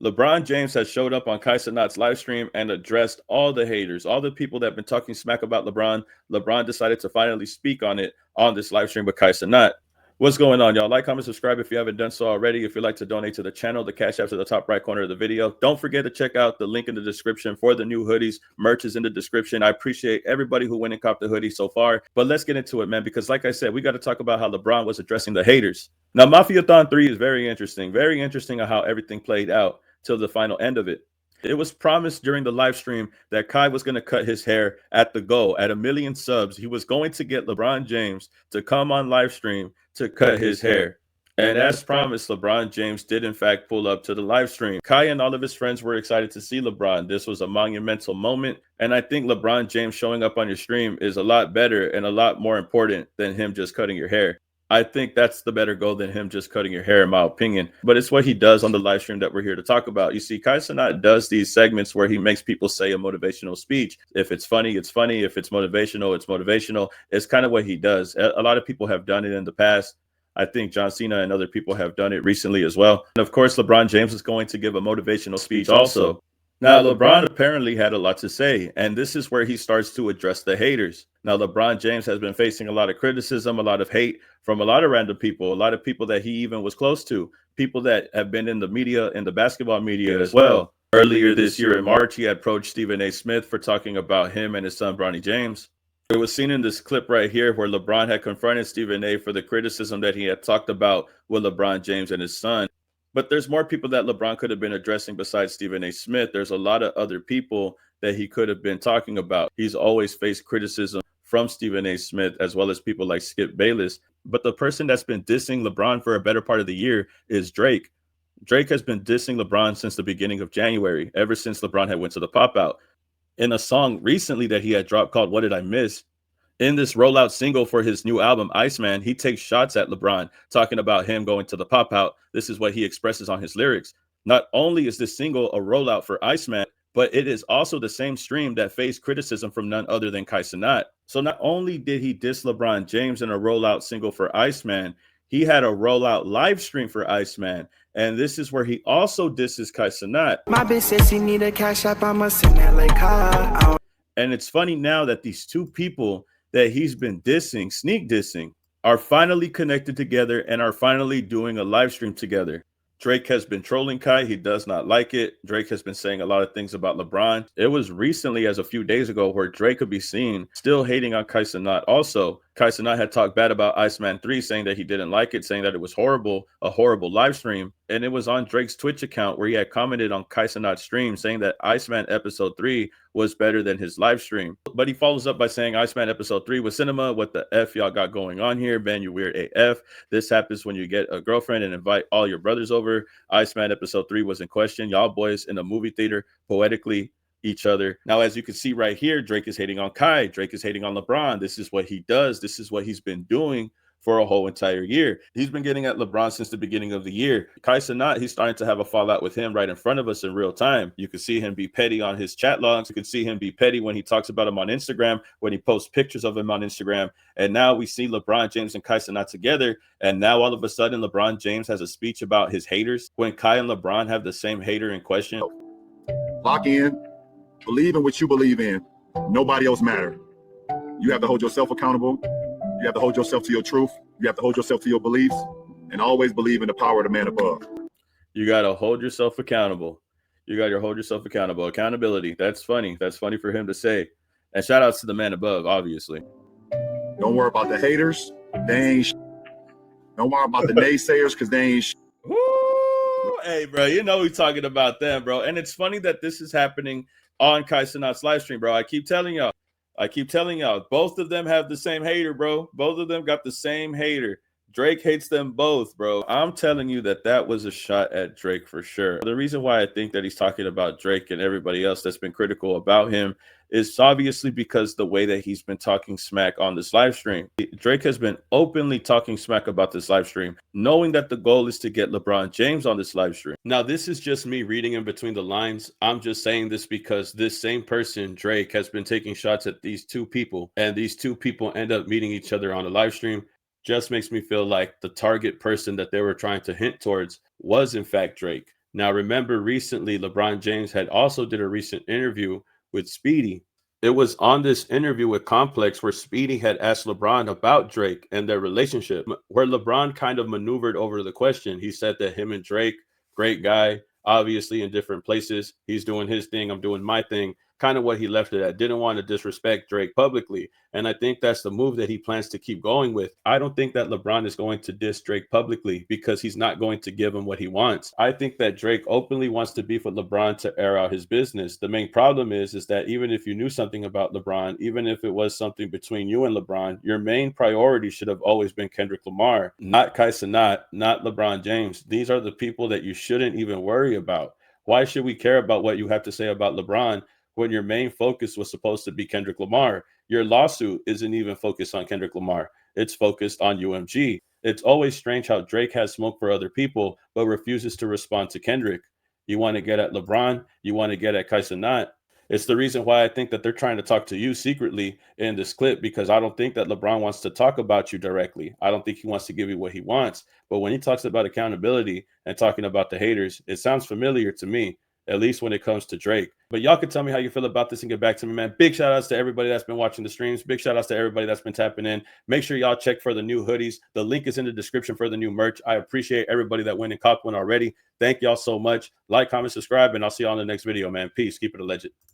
LeBron James has showed up on Cenats live stream and addressed all the haters, all the people that have been talking smack about LeBron. LeBron decided to finally speak on it on this live stream with Cenat. What's going on, y'all? Like, comment, subscribe if you haven't done so already. If you'd like to donate to the channel, the Cash App's at the top right corner of the video. Don't forget to check out the link in the description for the new hoodies. Merch is in the description. I appreciate everybody who went and copped the hoodie so far. But let's get into it, man, because like I said, we got to talk about how LeBron was addressing the haters. Now, Mafiathon 3 is very interesting on how everything played out till the final end of it. It was promised during the live stream that Kai was going to cut his hair at the goal. At 1 million subs, he was going to get LeBron James to come on live stream to cut his hair. And as promised, LeBron James did in fact pull up to the live stream. Kai and all of his friends were excited to see LeBron. This was a monumental moment. And I think LeBron James showing up on your stream is a lot better and a lot more important than him just cutting your hair. I think that's the better goal than him just cutting your hair, in my opinion. But it's what he does on the live stream that we're here to talk about. You see, Cenat does these segments where he makes people say a motivational speech. If it's funny, it's funny. If it's motivational, it's motivational. It's kind of what he does. A lot of people have done it in the past. I think John Cena and other people have done it recently as well. And of course, LeBron James is going to give a motivational speech also. Now, LeBron apparently had a lot to say, and this is where he starts to address the haters. Now, LeBron James has been facing a lot of criticism, a lot of hate from a lot of random people, a lot of people that he even was close to, people that have been in the media, in the basketball media as well. Earlier this year in March, he had approached Stephen A. Smith for talking about him and his son, Bronny James. It was seen in this clip right here where LeBron had confronted Stephen A. for the criticism that he had talked about with LeBron James and his son. But there's more people that LeBron could have been addressing besides Stephen A. Smith. There's a lot of other people that he could have been talking about. He's always faced criticism from Stephen A. Smith, as well as people like Skip Bayless. But the person that's been dissing LeBron for a better part of the year is Drake. Drake has been dissing LeBron since the beginning of January, ever since LeBron had went to the pop-out. In a song recently that he had dropped called What Did I Miss? In this rollout single for his new album, Iceman, he takes shots at LeBron, talking about him going to the pop-out. This is what he expresses on his lyrics. Not only is this single a rollout for Iceman, but it is also the same stream that faced criticism from none other than Cenat. So not only did he diss LeBron James in a rollout single for Iceman, he had a rollout live stream for Iceman. And this is where he also disses Cenat. My bitch says she need a cash app, I'ma send that like her. And it's funny now that these two people that he's been dissing, sneak dissing, are finally connected together and are finally doing a live stream together. Drake has been trolling Kai. He does not like it. Drake has been saying a lot of things about LeBron. It was recently, as a few days ago, where Drake could be seen still hating on Cenat. Also, Cenat had talked bad about Iceman 3, saying that he didn't like it, saying that it was horrible, a horrible live stream. And it was on Drake's Twitch account where he had commented on Cenat's stream, saying that Iceman episode 3 was better than his live stream. But he follows up by saying Iceman episode 3 was cinema. What the F y'all got going on here? Man, you weird AF. This happens when you get a girlfriend and invite all your brothers over. Iceman episode 3 was in question. Y'all boys in a movie theater poetically each other. Now, as you can see right here, Drake is hating on Kai. Drake is hating on LeBron. This is what he does. This is what he's been doing for a whole entire year. He's been getting at LeBron since the beginning of the year. Cenat, he's starting to have a fallout with him right in front of us in real time. You can see him be petty on his chat logs. You can see him be petty when he talks about him on Instagram, when he posts pictures of him on Instagram. And now we see LeBron James and Cenat together. And now all of a sudden, LeBron James has a speech about his haters when Kai and LeBron have the same hater in question. Lock in, believe in what you believe in. Nobody else matter. You have to hold yourself accountable. You have to hold yourself to your truth. You have to hold yourself to your beliefs, and always believe in the power of the man above. You got to hold yourself accountable. You got to hold yourself accountable. Accountability. That's funny. That's funny for him to say. And shout outs to the man above, obviously. Don't worry about the haters. They ain't. Don't worry about the naysayers because they ain't. Woo! Hey, bro, you know we're talking about them, bro. And it's funny that this is happening on Cenat's live stream, bro. I keep telling y'all, both of them have the same hater, bro. Both of them got the same hater. Drake hates them both, bro. I'm telling you that was a shot at Drake for sure. The reason why I think that he's talking about Drake and everybody else that's been critical about him is obviously because the way that he's been talking smack on this live stream. Drake has been openly talking smack about this live stream, knowing that the goal is to get LeBron James on this live stream. Now, this is just me reading in between the lines. I'm just saying this because this same person, Drake, has been taking shots at these two people, and these two people end up meeting each other on a live stream. Just makes me feel like the target person that they were trying to hint towards was in fact Drake. Now, remember recently, LeBron James had also did a recent interview with Speedy. It was on this interview with Complex where Speedy had asked LeBron about Drake and their relationship, where LeBron kind of maneuvered over the question. He said that him and Drake, great guy, obviously in different places. He's doing his thing, I'm doing my thing. Kind of what he left it at. Didn't want to disrespect Drake publicly. And I think that's the move that he plans to keep going with. I don't think that LeBron is going to diss Drake publicly because he's not going to give him what he wants. I think that Drake openly wants to beef with LeBron to air out his business. The main problem is that even if you knew something about LeBron, even if it was something between you and LeBron, your main priority should have always been Kendrick Lamar, not Kai Cenat, not LeBron James. These are the people that you shouldn't even worry about. Why should we care about what you have to say about LeBron when your main focus was supposed to be Kendrick Lamar? Your lawsuit isn't even focused on Kendrick Lamar. It's focused on UMG. It's always strange how Drake has smoke for other people, but refuses to respond to Kendrick. You want to get at LeBron. You want to get at Kai Cenat. It's the reason why I think that they're trying to talk to you secretly in this clip, because I don't think that LeBron wants to talk about you directly. I don't think he wants to give you what he wants. But when he talks about accountability and talking about the haters, it sounds familiar to me, at least when it comes to Drake. But y'all can tell me how you feel about this and get back to me, man. Big shout outs to everybody that's been watching the streams. Big shout outs to everybody that's been tapping in. Make sure y'all check for the new hoodies. The link is in the description for the new merch. I appreciate everybody that went and copped one already. Thank y'all so much. Like, comment, subscribe, and I'll see y'all in the next video, man. Peace. Keep it a legend.